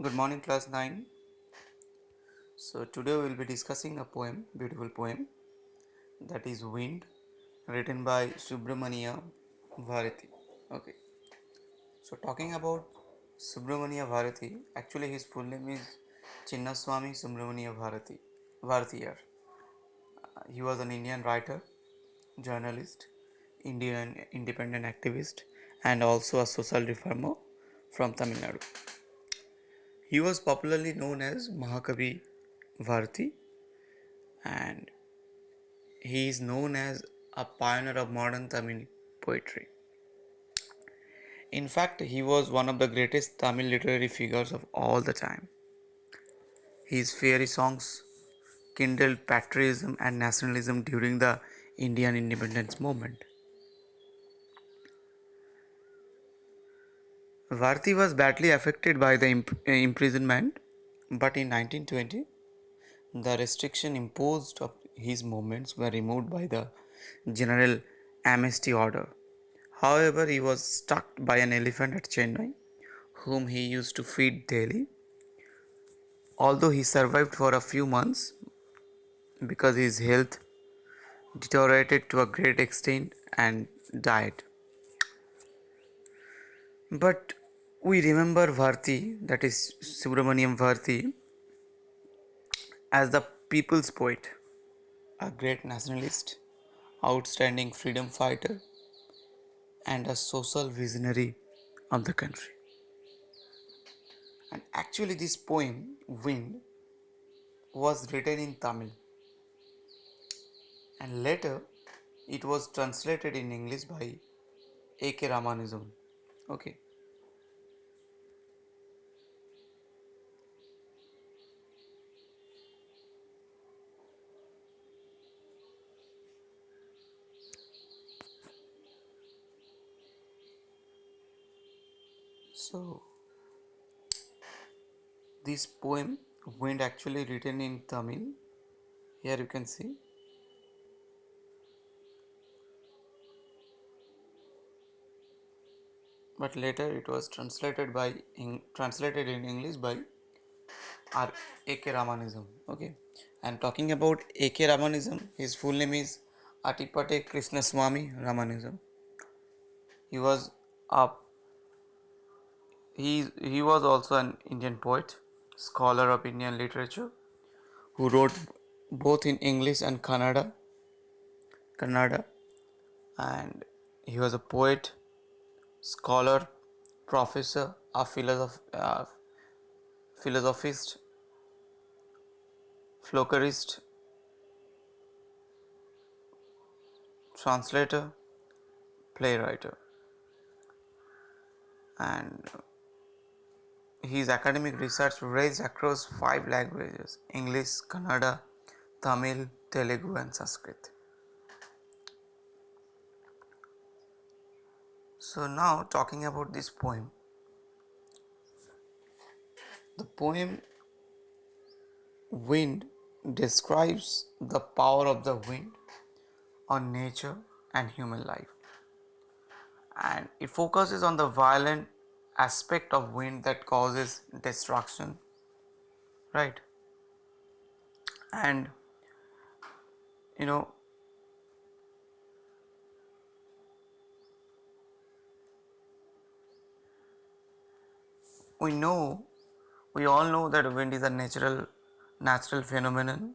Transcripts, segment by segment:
Good morning, class 9. So, today we will be discussing a poem, beautiful poem, that is Wind, written by Subramania Bharati. Okay, so talking about Subramania Bharati, actually his full name is Chinnaswamy Subramania Bharatiyar. He was an Indian writer, journalist, Indian independent activist, and also a social reformer from Tamil Nadu. He was popularly known as Mahakavi Bharati, and he is known as a pioneer of modern Tamil poetry. In fact, he was one of the greatest Tamil literary figures of all the time. His fairy songs kindled patriotism and nationalism during the Indian independence movement. Bharati was badly affected by the imprisonment, but in 1920, the restriction imposed of his movements were removed by the General Amnesty Order. However, he was struck by an elephant at Chennai, whom he used to feed daily. Although he survived for a few months because his health deteriorated to a great extent and died. But we remember Bharti, that is Subramaniam Bharti, as the people's poet, a great nationalist, outstanding freedom fighter, and a social visionary of the country. And actually, this poem, Wind, was written in Tamil and later it was translated in English by A.K. Ramanujan. Okay, so this poem, Wind, actually written in Tamil. Here you can see, but later it was translated in English by R. A.K. Ramanujan. Okay, and talking about A.K. Ramanujan, his full name is Atipate Krishnaswamy Ramanujan. He was a he was also an Indian poet, scholar of Indian literature, who wrote both in English and Kannada, and he was a poet, scholar, professor, a philosophist, folklorist, translator, playwright, and his academic research ranged across 5 languages: English, Kannada, Tamil, Telugu, and Sanskrit. So, now talking about this poem, the poem Wind describes the power of the wind on nature and human life, and it focuses on the violent aspect of wind that causes destruction, right? And you know, we know we all know that wind is a natural phenomenon,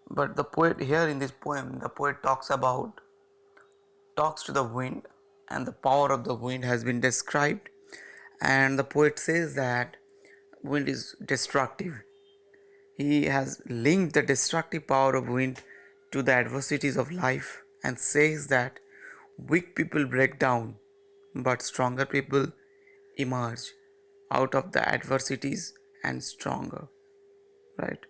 but the poet here in this poem, the poet talks to the wind, and the power of the wind has been described, and the poet says that wind is destructive. He has linked the destructive power of wind to the adversities of life and says that weak people break down, but stronger people emerge out of the adversities and stronger, right?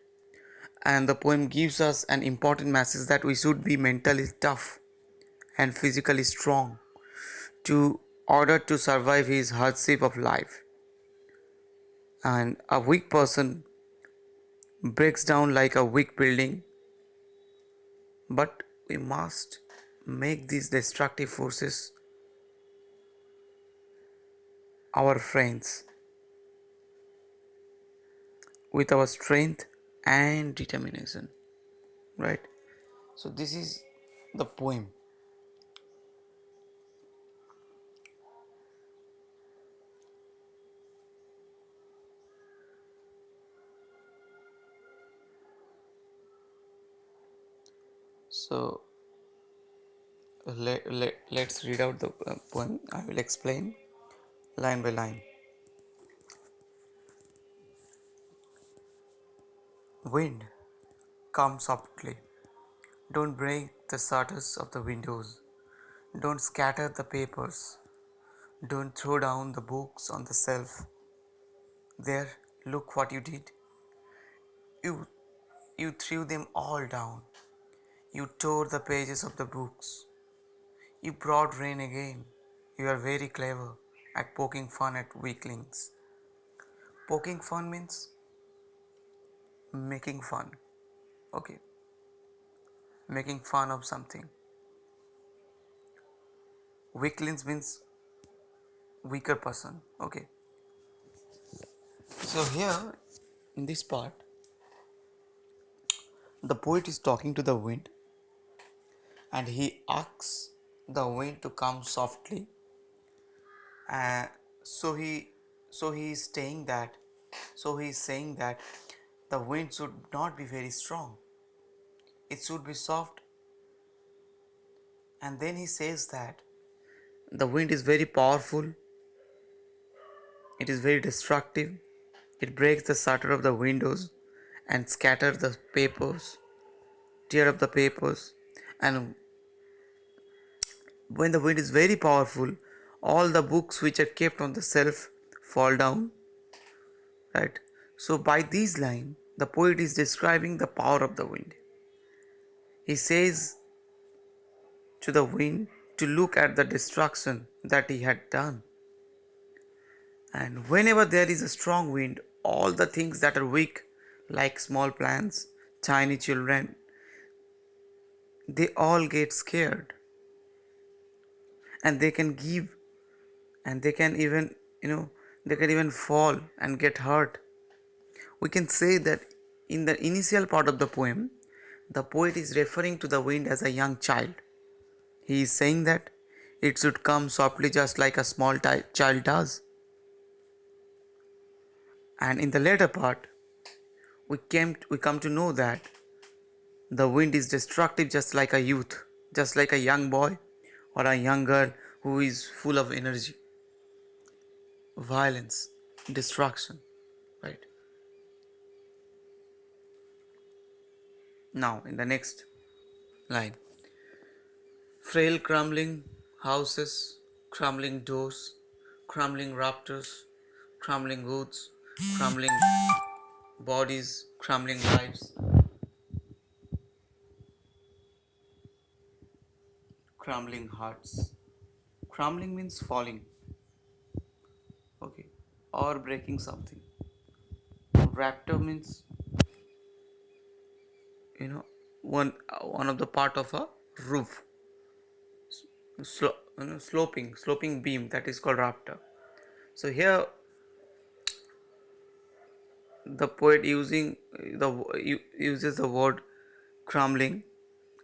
And the poem gives us an important message that we should be mentally tough and physically strong to order to survive his hardship of life. And a weak person breaks down like a weak building, but we must make these destructive forces our friends. with our strength and determination, right? So this is the poem. So let's read out the poem. I will explain line by line. Wind, come softly. Don't break the shutters of the windows. Don't scatter the papers. Don't throw down the books on the shelf. There, look what you did. You you threw them all down. You tore the pages of the books. You brought rain again. You are very clever at poking fun at weaklings. Poking fun means making fun. Okay, making fun of something. Weaklings means weaker person. Okay, so here in this part, the poet is talking to the wind and he asks the wind to come softly. And so he so he is saying that he is saying that the wind should not be very strong. It should be soft. And then he says that the wind is very powerful, it is very destructive, it breaks the shutter of the windows and scatter the papers, tear up the papers. And when the wind is very powerful, all the books which are kept on the shelf fall down, right? So by these lines, the poet is describing the power of the wind. He says to the wind to look at the destruction that he had done. And whenever there is a strong wind, all the things that are weak, like small plants, tiny children, they all get scared and they can give and they can even, they can even fall and get hurt. We can say that in the initial part of the poem, the poet is referring to the wind as a young child. He is saying that it should come softly just like a small child does. And in the later part, we come to know that the wind is destructive just like a youth, just like a young boy or a young girl who is full of energy, violence, destruction, right? Now, in the next line, frail crumbling houses, crumbling doors, crumbling rafters, crumbling woods, crumbling bodies, crumbling lives, crumbling hearts. Crumbling means falling, okay, or breaking something. Raptor means, you know, one of the part of a roof, sloping beam, that is called raptor. So here the poet uses the word crumbling.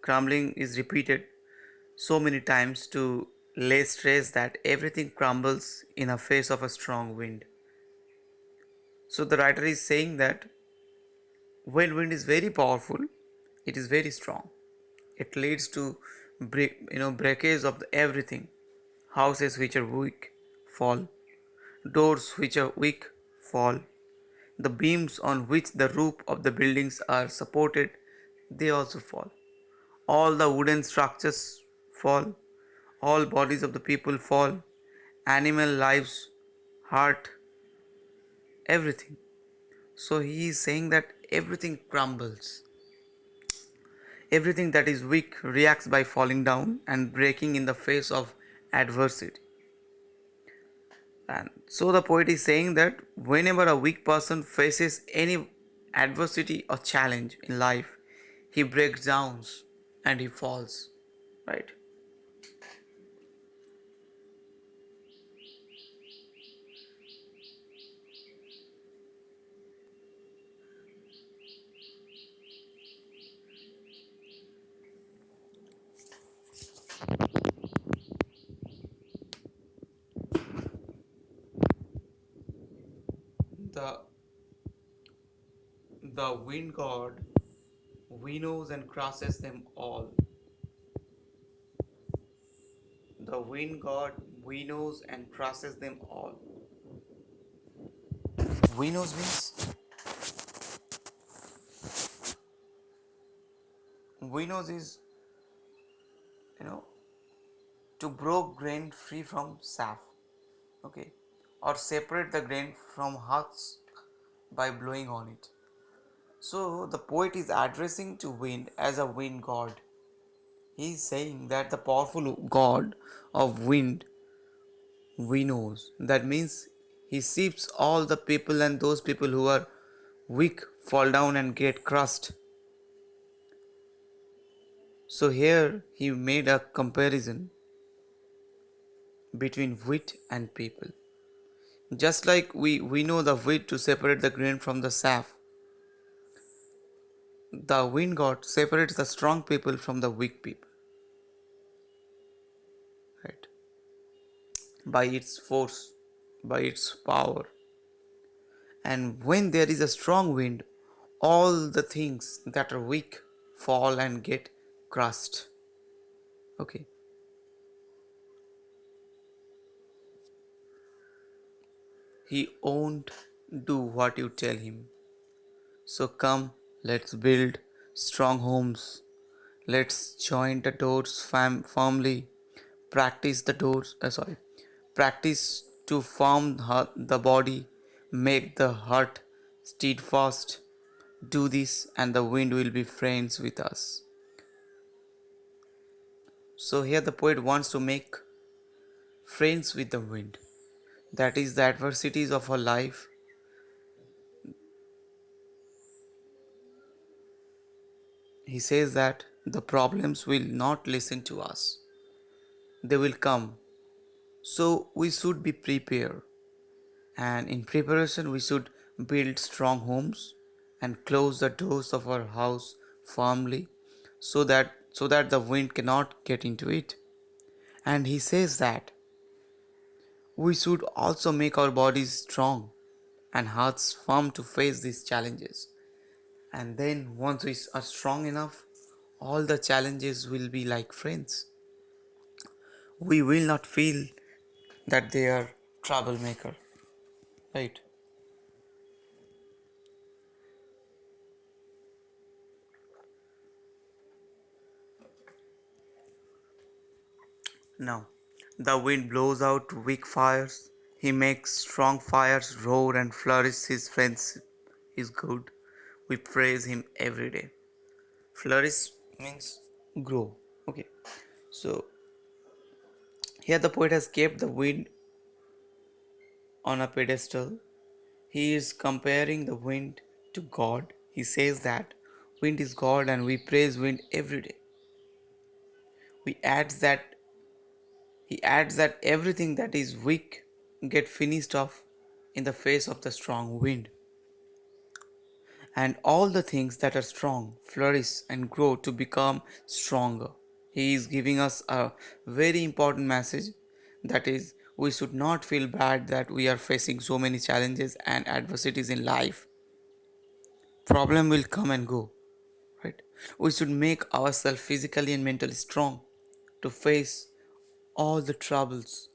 Crumbling is repeated so many times to lay stress that everything crumbles in the face of a strong wind. So the writer is saying that when wind is very powerful, it is very strong. It leads to breakage of everything. Houses which are weak fall. Doors which are weak fall. The beams on which the roof of the buildings are supported, they also fall. All the wooden structures fall. All bodies of the people fall. Animal lives, heart, everything. So he is saying that everything crumbles. Everything that is weak reacts by falling down and breaking in the face of adversity. And so the poet is saying that whenever a weak person faces any adversity or challenge in life, he breaks down and he falls. Right? the wind god winnows and crushes them all. The wind god winnows and crushes them all. Winnows means, winnows is, you know, to broke grain free from chaff. Okay, or separate the grain from husks by blowing on it. So the poet is addressing to wind as a wind god. He is saying that the powerful god of wind winnows. That means he sees all the people, and those people who are weak fall down and get crushed. So here he made a comparison between wheat and people. Just like we know the wheat to separate the grain from the chaff, the wind god separates the strong people from the weak people, right? By its force, by its power. And when there is a strong wind, all the things that are weak fall and get crushed. Okay. He won't do what you tell him. So come, let's build strong homes. Let's join the doors firmly. Practice the doors. Practice to form the body. Make the heart steadfast. Do this, and the wind will be friends with us. So here the poet wants to make friends with the wind. That is the adversities of our life. He says that the problems will not listen to us. They will come. So we should be prepared. And in preparation we should build strong homes and close the doors of our house firmly so that the wind cannot get into it. And he says that we should also make our bodies strong and hearts firm to face these challenges. And then once we are strong enough, all the challenges will be like friends. We will not feel that they are troublemaker, right? Now, the wind blows out weak fires. He makes strong fires roar and flourish. His friends is good. We praise him every day. Flourish means grow. Okay. So here the poet has kept the wind on a pedestal. He is comparing the wind to God. He says that wind is God and we praise wind every day. We adds that He adds that everything that is weak get finished off in the face of the strong wind, and all the things that are strong flourish and grow to become stronger. He is giving us a very important message, that is, we should not feel bad that we are facing so many challenges and adversities in life. Problem will come and go, right? We should make ourselves physically and mentally strong to face all the troubles,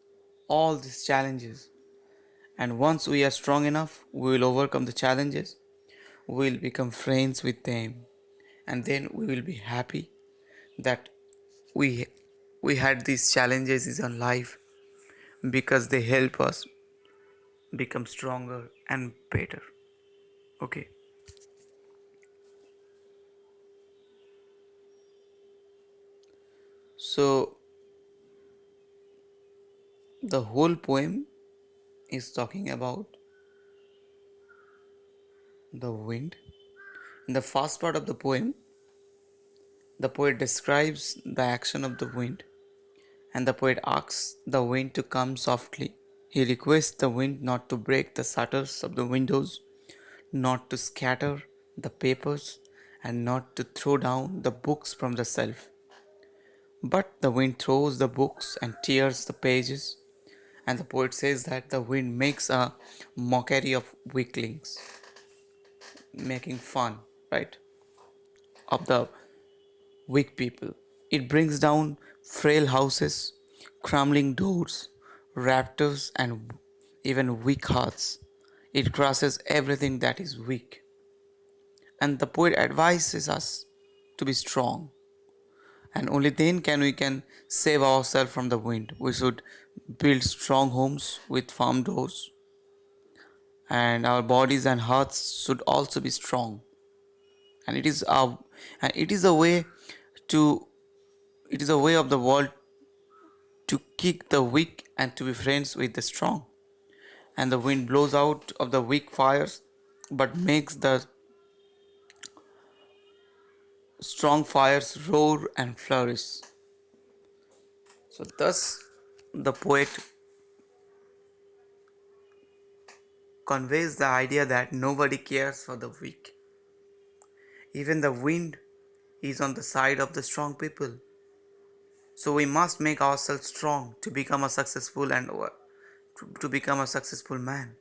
all these challenges. And once we are strong enough, we will overcome the challenges, we will become friends with them, and then we will be happy that we we had these challenges in life because they help us become stronger and better. Okay. So the whole poem is talking about the wind. In the first part of the poem, the poet describes the action of the wind, and the poet asks the wind to come softly. He requests the wind not to break the shutters of the windows, not to scatter the papers, and not to throw down the books from the shelf. But the wind throws the books and tears the pages, And the poet says that the wind makes a mockery of weaklings, making fun, right, of the weak people. It brings down frail houses, crumbling doors, raptors, and even weak hearts. It crushes everything that is weak. And the poet advises us to be strong. And only then can save ourselves from the wind. We should build strong homes with firm doors, and our bodies and hearts should also be strong. And it is a way to it is a way of the world to kick the weak and to be friends with the strong. And the wind blows out of the weak fires, but makes the strong fires roar and flourish. So thus the poet conveys the idea that nobody cares for the weak. Even the wind is on the side of the strong people. So we must make ourselves strong to become a successful and to become a successful man,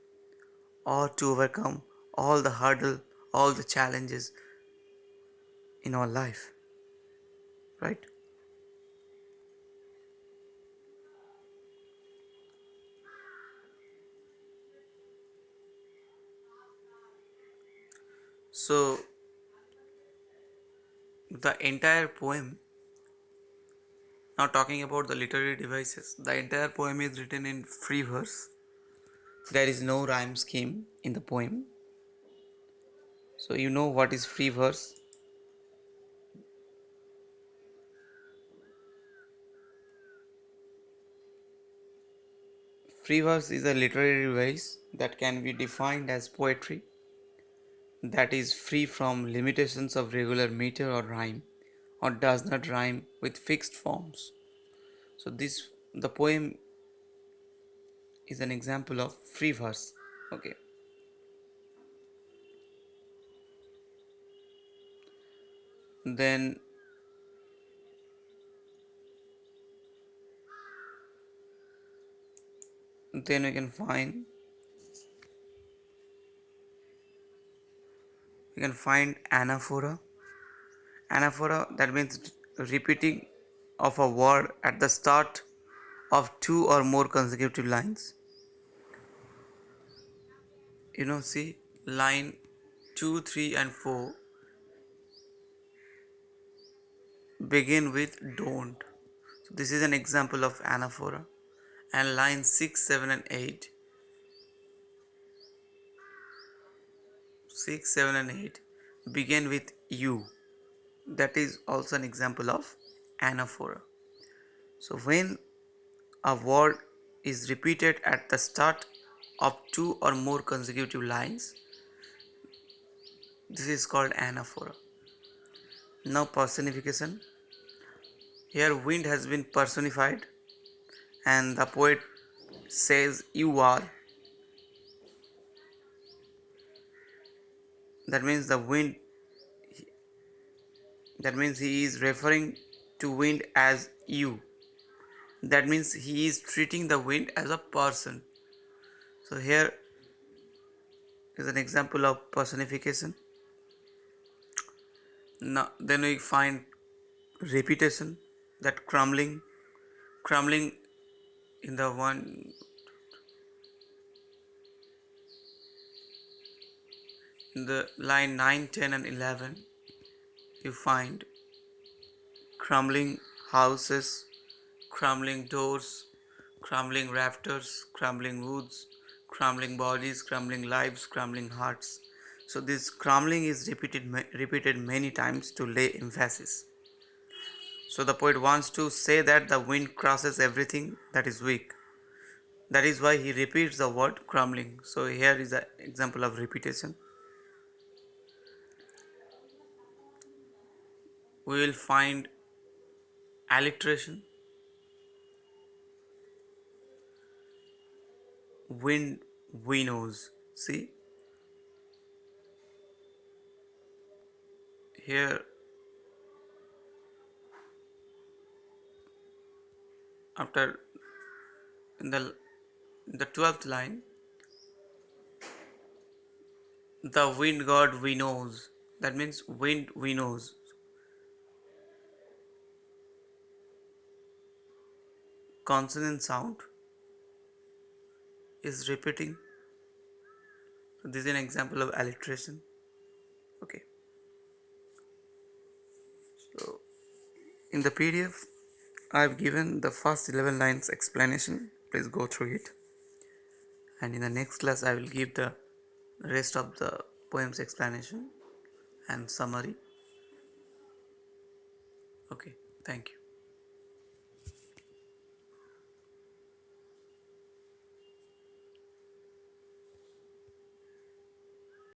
or to overcome all the hurdle, all the challenges in our life, right? So the entire poem, now talking about the literary devices, the entire poem is written in free verse. There is no rhyme scheme in the poem. So you know what is free verse? Free verse is a literary device that can be defined as poetry that is free from limitations of regular meter or rhyme, or does not rhyme with fixed forms. So this the poem is an example of free verse. Okay. Then then we can find anaphora. Anaphora, that means repeating of a word at the start of two or more consecutive lines. See, line 2, 3, and 4 begin with don't. So this is an example of anaphora. And line 6, 7, and 8 begin with you. That is also an example of anaphora. So when a word is repeated at the start of two or more consecutive lines, this is called anaphora. Now personification. Here wind has been personified, and the poet says you are. That means the wind, that means he is referring to wind as you. That means he is treating the wind as a person. So here is an example of personification. Now then we find repetition, that crumbling in the one in the line 9, 10, and 11 you find crumbling houses, crumbling doors, crumbling rafters, crumbling woods, crumbling bodies, crumbling lives, crumbling hearts. So this crumbling is repeated many times to lay emphasis. So the poet wants to say that the wind crushes everything that is weak. That is why he repeats the word crumbling. So here is an example of repetition. We will find alliteration. Wind winnows. See, here after in the The 12th line, the wind god we knows. That means wind we knows. Consonant sound is repeating. So this is an example of alliteration. Okay. So in the PDF, I've given the first 11 lines explanation. Please go through it. And in the next class, I will give the rest of the poem's explanation and summary. Okay. Thank you.